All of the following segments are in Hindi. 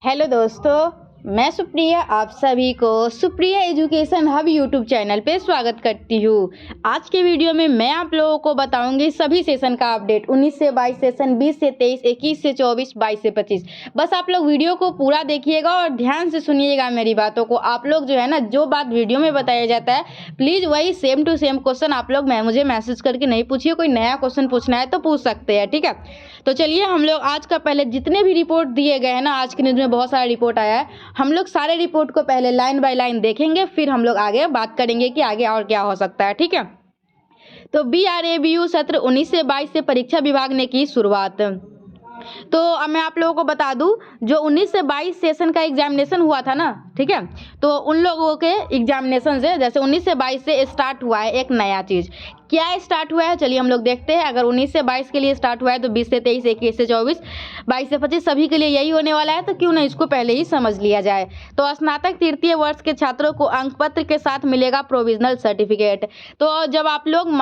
हेलो दोस्तों, मैं सुप्रिया आप सभी को Supriya education hub YouTube channel पे स्वागत करती हूँ। आज के वीडियो में मैं आप लोगों को बताऊंगी सभी सेशन का अपडेट 19 से 22 सेशन, 20 से 23, 21 से 24, 22 से 25। बस आप लोग वीडियो को पूरा देखिएगा और ध्यान से सुनिएगा मेरी बातों को। आप लोग जो है ना, जो बात वीडियो में बताया जाता है प्लीज़ वही सेम टू सेम क्वेश्चन आप लोग मुझे मैसेज करके नहीं पूछिए। कोई नया क्वेश्चन पूछना है तो पूछ सकते हैं, ठीक है। तो चलिए हम लोग आज का पहले जितने भी रिपोर्ट दिए गए हैं ना, आज की न्यूज़ में बहुत सारा रिपोर्ट आया है, हम लोग सारे रिपोर्ट को पहले लाइन बाय लाइन देखेंगे, फिर हम लोग आगे बात करेंगे कि आगे और क्या हो सकता है, ठीक है। तो BRABU सत्र 19 से 22 से परीक्षा विभाग ने की शुरुआत। तो अब मैं आप लोगों को बता दूं, जो 19 से 22 सेशन का एग्जामिनेशन हुआ था ना, ठीक है, तो उन लोगों के एग्जामिनेशन से जैसे 19 से 22 से स्टार्ट हुआ है एक नया चीज़। क्या स्टार्ट हुआ है चलिए हम लोग देखते हैं। अगर 19 से 22 के लिए स्टार्ट हुआ है तो 20 से 23, 21 से 24, 22 से 25 सभी के लिए यही होने वाला है, तो क्यों ना इसको पहले ही समझ लिया जाए। तो स्नातक तृतीय वर्ष के छात्रों को अंक पत्र के साथ मिलेगा प्रोविजनल सर्टिफिकेट। तो जब आप लोग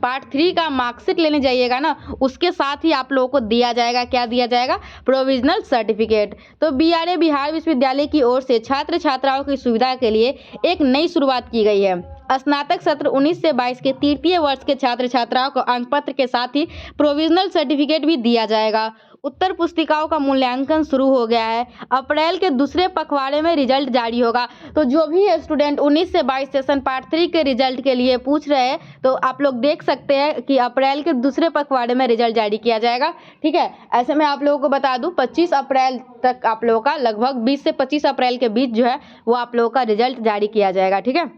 पार्ट 3 का मार्कशीट लेने जाइएगा ना, उसके साथ ही आप लोगों को दिया जाएगा, क्या दिया जाएगा, प्रोविजनल सर्टिफिकेट। तो BRA बिहार विश्वविद्यालय की ओर से छात्र छात्राओं की सुविधा के लिए एक नई शुरुआत की गई है। स्नातक सत्र 19 से 22 के तृतीय वर्ष के छात्र छात्राओं को अंक पत्र के साथ ही प्रोविजनल सर्टिफिकेट भी दिया जाएगा। उत्तर पुस्तिकाओं का मूल्यांकन शुरू हो गया है। अप्रैल के दूसरे पखवाड़े में रिजल्ट जारी होगा। तो जो भी स्टूडेंट 19 से 22 सेशन पार्ट 3 के रिजल्ट के लिए पूछ रहे हैं, तो आप लोग देख सकते हैं कि अप्रैल के दूसरे पखवाड़े में रिजल्ट जारी किया जाएगा, ठीक है। ऐसे में आप लोगों को बता दूं 25 अप्रैल तक आप लोगों का, लगभग 20 से 25 अप्रैल के बीच जो है वो आप लोगों का रिजल्ट जारी किया जाएगा, ठीक है।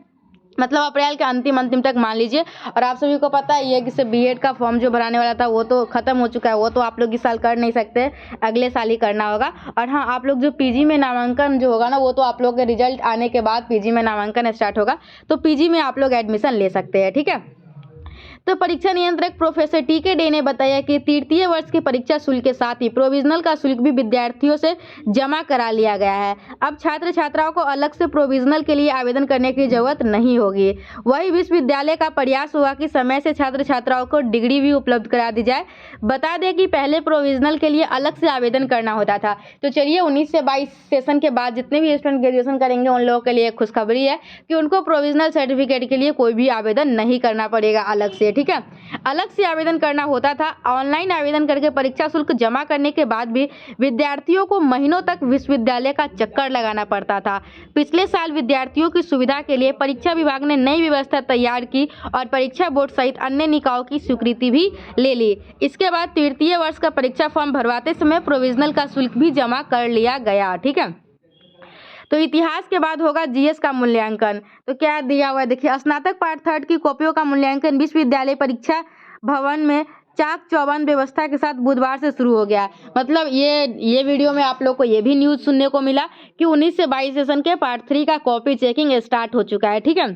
मतलब अप्रैल के अंतिम तक मान लीजिए। और आप सभी को पता ही है कि B.Ed का फॉर्म जो भराने वाला था वो तो ख़त्म हो चुका है, वो तो आप लोग इस साल कर नहीं सकते, अगले साल ही करना होगा। और हाँ, आप लोग जो PG में नामांकन जो होगा ना, वो तो आप लोग के रिजल्ट आने के बाद PG में नामांकन स्टार्ट होगा, तो PG में आप लोग एडमिशन ले सकते हैं, ठीक है। तो परीक्षा नियंत्रक प्रोफेसर TK डे ने बताया कि तृतीय वर्ष के परीक्षा शुल्क के साथ ही प्रोविजनल का शुल्क भी विद्यार्थियों से जमा करा लिया गया है। अब छात्र छात्राओं को अलग से प्रोविजनल के लिए आवेदन करने की जरूरत नहीं होगी। वही विश्वविद्यालय का प्रयास हुआ कि समय से छात्र छात्राओं को डिग्री भी उपलब्ध करा दी जाए। बता दें कि पहले प्रोविजनल के लिए अलग से आवेदन करना होता था। तो चलिए 19 से 22 सेशन के बाद जितने भी स्टूडेंट ग्रेजुएशन करेंगे उन लोगों के लिए खुशखबरी है कि उनको प्रोविजनल सर्टिफिकेट के लिए कोई भी आवेदन नहीं करना पड़ेगा अलग से, ठीक है। अलग से आवेदन करना होता था। ऑनलाइन आवेदन करके परीक्षा शुल्क जमा करने के बाद भी विद्यार्थियों को महीनों तक विश्वविद्यालय का चक्कर लगाना पड़ता था। पिछले साल विद्यार्थियों की सुविधा के लिए परीक्षा विभाग ने नई व्यवस्था तैयार की और परीक्षा बोर्ड सहित अन्य निकायों की स्वीकृति भी ले ली। इसके बाद तृतीय वर्ष का परीक्षा फॉर्म भरवाते समय प्रोविजनल का शुल्क भी जमा कर लिया गया, ठीक है। तो इतिहास के बाद होगा GS का मूल्यांकन। तो क्या दिया हुआ है देखिए, स्नातक पार्ट 3 की कॉपियों का मूल्यांकन विश्वविद्यालय परीक्षा भवन में चाक चौबंद व्यवस्था के साथ बुधवार से शुरू हो गया। मतलब ये वीडियो में आप लोग को ये भी न्यूज़ सुनने को मिला कि 19 से 22 सेशन के पार्ट 3 का कॉपी चेकिंग स्टार्ट हो चुका है, ठीक है।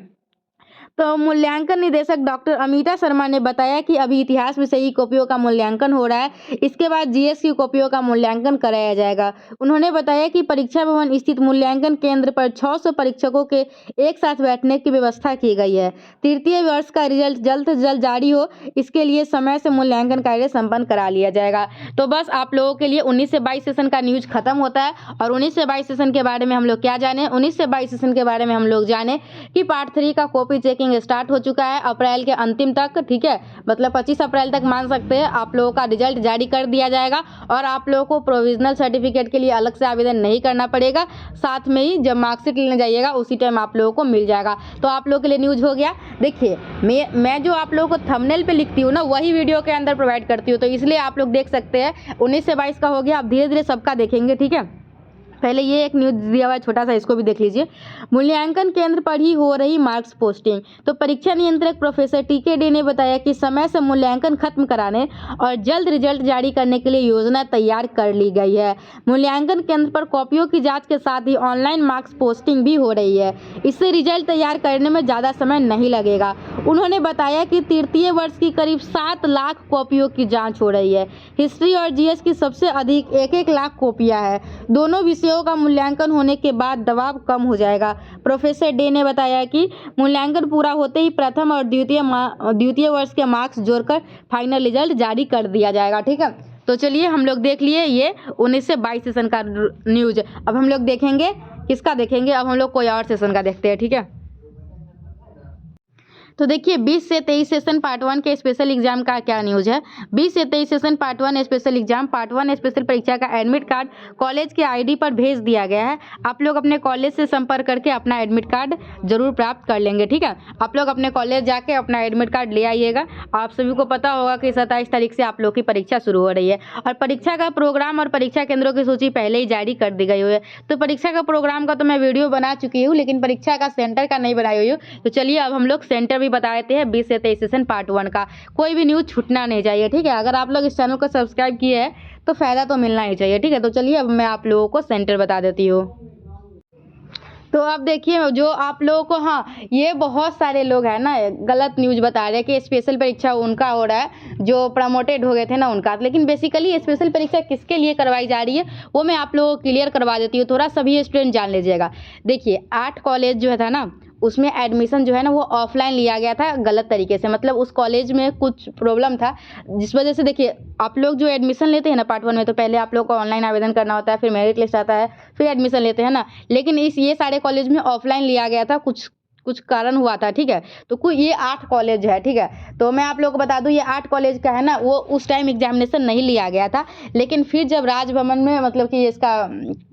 तो मूल्यांकन निदेशक डॉक्टर अमिता शर्मा ने बताया कि अभी इतिहास विषय की कॉपियों का मूल्यांकन हो रहा है, इसके बाद GS की कॉपियों का मूल्यांकन कराया जाएगा। उन्होंने बताया कि परीक्षा भवन स्थित मूल्यांकन केंद्र पर 600 परीक्षकों के एक साथ बैठने की व्यवस्था की गई है। तृतीय वर्ष का रिजल्ट जल्द से जल्द जारी हो, इसके लिए समय से मूल्यांकन कार्य संपन्न करा लिया जाएगा। तो बस आप लोगों के लिए 19 से 22 सेशन का न्यूज खत्म होता है। और 19 से 22 सेशन के बारे में हम लोग क्या जाने, 19 से 22 सेशन के बारे में हम लोग जाने कि पार्ट 3 का कॉपी चेकिंग स्टार्ट हो चुका है अप्रैल के अंतिम तक, ठीक है। मतलब 25 अप्रैल तक मान सकते हैं आप लोगों का रिजल्ट जारी कर दिया जाएगा और आप लोगों को प्रोविजनल सर्टिफिकेट के लिए अलग से आवेदन नहीं करना पड़ेगा। साथ में ही जब मार्कशीट लेने जाइएगा उसी टाइम आप लोगों को मिल जाएगा। तो आप लोगों के लिए न्यूज़ हो गया। देखिए मैं जो आप लोगों को थंबनेल पे लिखती हूँ ना, वही वीडियो के अंदर प्रोवाइड करती हूँ, तो इसलिए आप लोग देख सकते हैं 19 से 22 का हो गया। अब धीरे धीरे सबका देखेंगे, ठीक है। पहले ये एक न्यूज़ दिया हुआ है छोटा सा, इसको भी देख लीजिए। मूल्यांकन केंद्र पर ही हो रही मार्क्स पोस्टिंग। तो परीक्षा नियंत्रक प्रोफेसर TK डे ने बताया कि समय से मूल्यांकन खत्म कराने और जल्द रिजल्ट जारी करने के लिए योजना तैयार कर ली गई है। मूल्यांकन केंद्र पर कॉपियों की जांच के साथ ही ऑनलाइन मार्क्स पोस्टिंग भी हो रही है। इससे रिजल्ट तैयार करने में ज़्यादा समय नहीं लगेगा। उन्होंने बताया कि तृतीय वर्ष की करीब 7 लाख कॉपियों की जाँच हो रही है। हिस्ट्री और GS की सबसे अधिक 1-1 लाख कॉपियाँ हैं। दोनों विषयों का मूल्यांकन होने के बाद दबाव कम हो जाएगा। प्रोफेसर डे ने बताया कि मूल्यांकन पूरा होते ही प्रथम और द्वितीय वर्ष के मार्क्स जोड़कर फाइनल रिजल्ट जारी कर दिया जाएगा, ठीक है। तो चलिए हम लोग देख लिए ये 19 से 22 सेशन का न्यूज। अब हम लोग देखेंगे किसका देखेंगे, अब हम लोग कोई और सेशन का देखते हैं, ठीक है। तो देखिए 20 से 23 सेशन पार्ट 1 के स्पेशल एग्जाम का क्या न्यूज़ है। 20 से 23 session part 1 special exam part 1 special परीक्षा का एडमिट कार्ड कॉलेज के आईडी पर भेज दिया गया है। आप लोग अपने कॉलेज से संपर्क करके अपना एडमिट कार्ड जरूर प्राप्त कर लेंगे, ठीक है। आप लोग अपने कॉलेज जाके अपना एडमिट कार्ड ले आइएगा। आप सभी को पता होगा कि 27 तारीख से आप लोग की परीक्षा शुरू हो रही है और परीक्षा का प्रोग्राम और परीक्षा केंद्रों की सूची पहले ही जारी कर दी गई हुई है। तो परीक्षा का प्रोग्राम का तो मैं वीडियो बना चुकी हूँ, लेकिन परीक्षा का सेंटर का नहीं बनाई हुई हूँ। तो चलिए अब हम लोग सेंटर बता देते हैं 20 से 23 सेशन पार्ट 1 का। कोई भी न्यूज़ छूटना नहीं चाहिए, ठीक है। अगर आप लोग इस चैनल को सब्सक्राइब किए हैं तो फायदा तो मिलना ही चाहिए, ठीक है। तो चलिए अब मैं आप लोगों को सेंटर बता देती हूँ। तो अब देखिए जो आप लोगों को, हाँ ये बहुत सारे लोग हैं ना गलत न्यूज़ बता रहे हैं कि स्पेशल परीक्षा उनका हो रहा है जो प्रमोटेड हो गए थे ना उनका, लेकिन बेसिकली स्पेशल परीक्षा किसके लिए करवाई जा रही है वो मैं आप लोगों को क्लियर करवा देती हूँ। थोड़ा सभी स्टूडेंट जान लीजिएगा। देखिए 8 कॉलेज जो है था ना उसमें एडमिशन जो है ना वो ऑफलाइन लिया गया था गलत तरीके से, मतलब उस कॉलेज में कुछ प्रॉब्लम था जिस वजह से देखिए आप लोग जो एडमिशन लेते हैं ना पार्ट 1 में तो पहले आप लोग को ऑनलाइन आवेदन करना होता है, फिर मेरिट लिस्ट आता है, फिर एडमिशन लेते हैं ना। लेकिन ये सारे कॉलेज में ऑफलाइन लिया गया था, कुछ कारण हुआ था, ठीक है। तो ये 8 कॉलेज है, ठीक है। तो मैं आप लोगों को बता दूं ये 8 कॉलेज का है ना वो उस टाइम एग्जामिनेशन नहीं लिया गया था, लेकिन फिर जब राजभवन में मतलब कि इसका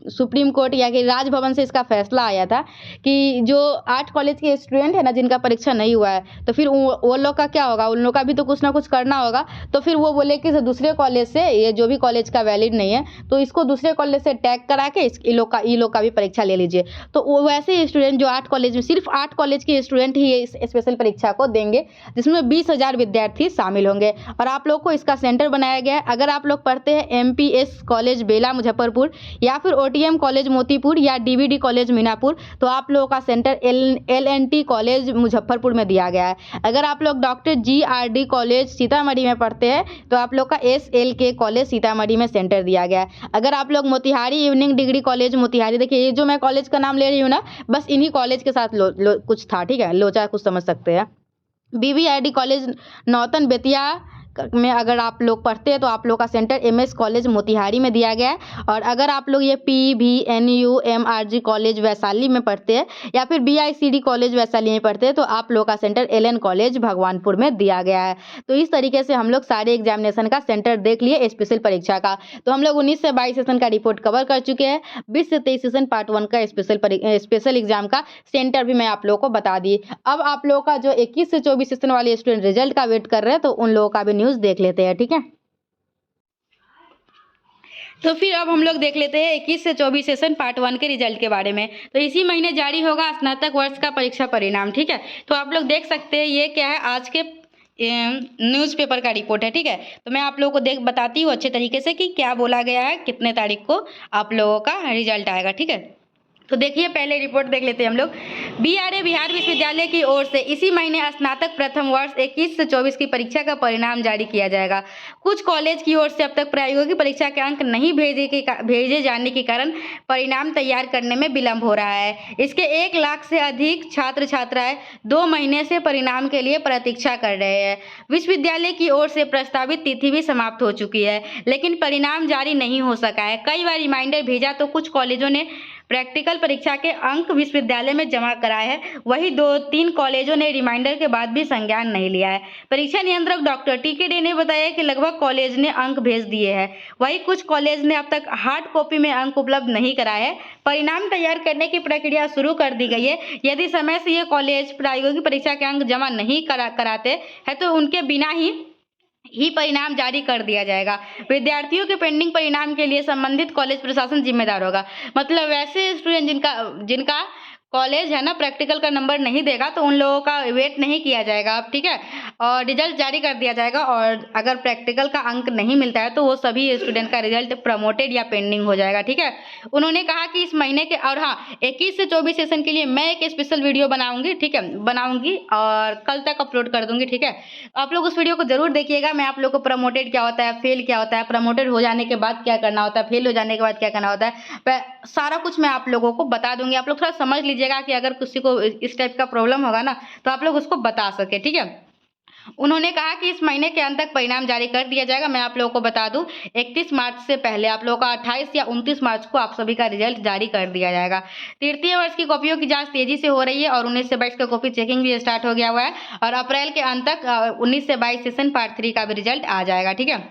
सुप्रीम कोर्ट या कि राजभवन से इसका फैसला आया था कि जो 8 कॉलेज के स्टूडेंट है ना जिनका परीक्षा नहीं हुआ है तो फिर वो लोग का क्या होगा, उन लोग का भी तो कुछ ना कुछ करना होगा। तो फिर वो बोले कि दूसरे कॉलेज से ये जो भी कॉलेज का वैलिड नहीं है तो इसको दूसरे कॉलेज से टैग करा के ई लोग का भी परीक्षा ले लीजिए। तो वो वैसे स्टूडेंट जो 8 कॉलेज में सिर्फ 8 कॉलेज के स्टूडेंट ही इस स्पेशल परीक्षा को देंगे जिसमें 20,000 विद्यार्थी शामिल होंगे और आप लोग को इसका सेंटर बनाया गया है। अगर आप लोग पढ़ते हैं MPS कॉलेज बेला मुजफ्फरपुर या फिर OTM कॉलेज मोतीपुर या DVD कॉलेज मीनापुर तो आप लोगों का सेंटर LNT कॉलेज मुजफ्फरपुर में दिया गया है। अगर आप लोग डॉक्टर GRD कॉलेज सीतामढ़ी में पढ़ते हैं तो आप लोग का SLK कॉलेज सीतामढ़ी में सेंटर दिया गया है। अगर आप लोग Motihari evening degree college Motihari, देखिए ये जो मैं कॉलेज का नाम ले रही हूँ ना बस इन्हीं कॉलेज के साथ कुछ था, ठीक है, लोचा कुछ समझ सकते हैं। BVID कॉलेज नौतन बेतिया में अगर आप लोग पढ़ते हैं तो आप लोग का सेंटर MS कॉलेज मोतिहारी में दिया गया है। और अगर आप लोग ये PVNU MRG कॉलेज वैशाली में पढ़ते हैं या फिर BICD कॉलेज वैशाली में पढ़ते हैं तो आप लोग का सेंटर LN कॉलेज भगवानपुर में दिया गया है। तो इस तरीके से हम लोग सारे एग्जामिनेशन का सेंटर देख लिए स्पेशल परीक्षा का। तो हम लोग 19 से 22 सेशन का रिपोर्ट कवर कर चुके हैं। 20 से 23 सेशन पार्ट 1 का स्पेशल एग्जाम का सेंटर भी मैं आप लोगों को बता दी। अब आप लोगों का जो 21 से 24 सेशन वाले स्टूडेंट रिजल्ट का वेट कर रहे हैं तो उन लोगों का भी न्यूज़ देख लेते हैं, ठीक है। तो फिर अब हम लोग देख लेते हैं 21 से 24 सेशन पार्ट 1 के रिजल्ट के बारे में। तो इसी महीने जारी होगा स्नातक वर्ष का परीक्षा परिणाम, ठीक है। तो आप लोग देख सकते हैं ये क्या है आज के न्यूज़पेपर का रिपोर्ट है, ठीक है। तो मैं आप लोगों को बताती हूँ अच्छे तरीके से कि क्या बोला गया है, कितने तारीख को आप लोगों का रिजल्ट आएगा, ठीक है। तो देखिए पहले रिपोर्ट देख लेते हैं हम लोग। BRA बिहार विश्वविद्यालय की ओर से इसी महीने स्नातक प्रथम वर्ष 21 से 24 की परीक्षा का परिणाम जारी किया जाएगा। कुछ कॉलेज की ओर से अब तक प्रायोगिक परीक्षा के अंक नहीं भेजे जाने के कारण परिणाम तैयार करने में विलंब हो रहा है। इसके 1 लाख से अधिक छात्र छात्राएं 2 महीने से परिणाम के लिए प्रतीक्षा कर रहे हैं। विश्वविद्यालय की ओर से प्रस्तावित तिथि भी समाप्त हो चुकी है लेकिन परिणाम जारी नहीं हो सका है। कई बार रिमाइंडर भेजा तो कुछ कॉलेजों ने प्रैक्टिकल परीक्षा के अंक विश्वविद्यालय में जमा कराए हैं, वही 2-3 कॉलेजों ने रिमाइंडर के बाद भी संज्ञान नहीं लिया है। परीक्षा नियंत्रक डॉक्टर TK डे ने बताया कि लगभग कॉलेज ने अंक भेज दिए हैं, वही कुछ कॉलेज ने अब तक हार्ड कॉपी में अंक उपलब्ध नहीं कराए हैं। परिणाम तैयार करने की प्रक्रिया शुरू कर दी गई है। यदि समय से ये कॉलेज प्रायोगिक परीक्षा के अंक जमा नहीं कराते हैं तो उनके बिना ही परिणाम जारी कर दिया जाएगा। विद्यार्थियों के पेंडिंग परिणाम के लिए संबंधित कॉलेज प्रशासन जिम्मेदार होगा। मतलब वैसे स्टूडेंट जिनका कॉलेज है ना प्रैक्टिकल का नंबर नहीं देगा तो उन लोगों का वेट नहीं किया जाएगा अब, ठीक है, और रिजल्ट जारी कर दिया जाएगा। और अगर प्रैक्टिकल का अंक नहीं मिलता है तो वो सभी स्टूडेंट का रिजल्ट प्रमोटेड या पेंडिंग हो जाएगा, ठीक है। उन्होंने कहा कि इस महीने के और हाँ 21 से 24 सेशन के लिए मैं एक स्पेशल वीडियो बनाऊंगी, ठीक है, बनाऊंगी और कल तक अपलोड कर दूंगी, ठीक है। आप लोग उस वीडियो को जरूर देखिएगा। मैं आप लोग को प्रमोटेड क्या होता है, फेल क्या होता है, प्रमोटेड हो जाने के बाद क्या करना होता है, फेल हो जाने के बाद क्या करना होता है, सारा कुछ मैं आप लोगों को बता दूंगी। आप लोग थोड़ा समझ लीजिएगा कि अगर किसी को इस टाइप का प्रॉब्लम होगा ना तो आप लोग उसको बता सके, ठीक है। उन्होंने कहा कि इस महीने के अंत तक परिणाम जारी कर दिया जाएगा। मैं आप लोगों को बता दूं 31 मार्च से पहले आप लोगों का 28 या 29 मार्च को आप सभी का रिजल्ट जारी कर दिया जाएगा। तृतीय वर्ष की कॉपियों की जांच तेजी से हो रही है और 19 से 22 का कॉपी चेकिंग भी स्टार्ट हो गया हुआ है और अप्रैल के अंत तक 19 से 22 सेशन पार्ट 3 का भी रिजल्ट आ जाएगा। ठीक है,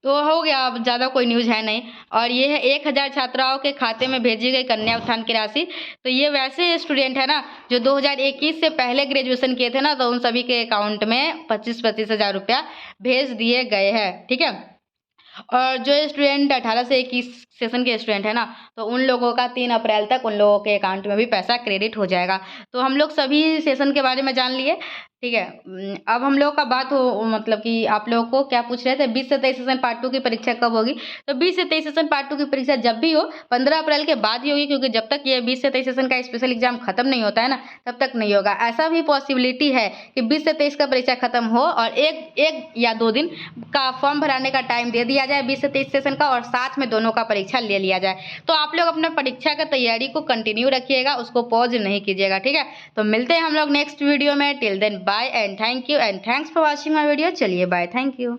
तो हो गया, अब ज़्यादा कोई न्यूज़ है नहीं। और ये है 1000 छात्राओं के खाते में भेजी गई कन्या उत्थान की राशि। तो ये वैसे स्टूडेंट है ना जो 2021 से पहले ग्रेजुएशन किए थे ना, तो उन सभी के अकाउंट में 25-25 हज़ार रुपया भेज दिए गए हैं। ठीक है, और जो स्टूडेंट 18 से 21 सेशन के स्टूडेंट है ना, तो उन लोगों का 3 अप्रैल तक उन लोगों के अकाउंट में भी पैसा क्रेडिट हो जाएगा। तो हम लोग सभी सेशन के बारे में जान लिए। ठीक है, अब हम लोग का बात हो मतलब कि आप लोगों को क्या पूछ रहे थे 20 से 23 सेशन पार्ट 2 की परीक्षा कब होगी। तो 20 से 23 सेशन पार्ट 2 की परीक्षा जब भी हो 15 अप्रैल के बाद ही होगी, क्योंकि जब तक ये 20 से 23 सेशन का स्पेशल एग्जाम खत्म नहीं होता है ना, तब तक नहीं होगा। ऐसा भी पॉसिबिलिटी है कि 20 से 23 का परीक्षा खत्म हो और एक या 2 दिन का फॉर्म भराने का टाइम दे दिया जाए 20 से 23 सेशन का, और साथ में दोनों का परीक्षा ले लिया जाए। तो आप लोग अपना परीक्षा का तैयारी को कंटिन्यू रखिएगा, उसको पॉज नहीं कीजिएगा। ठीक है, तो मिलते हैं हम लोग नेक्स्ट वीडियो में। Till then bye and thank you and thanks for watching my video. चलिए बाय, थैंक यू।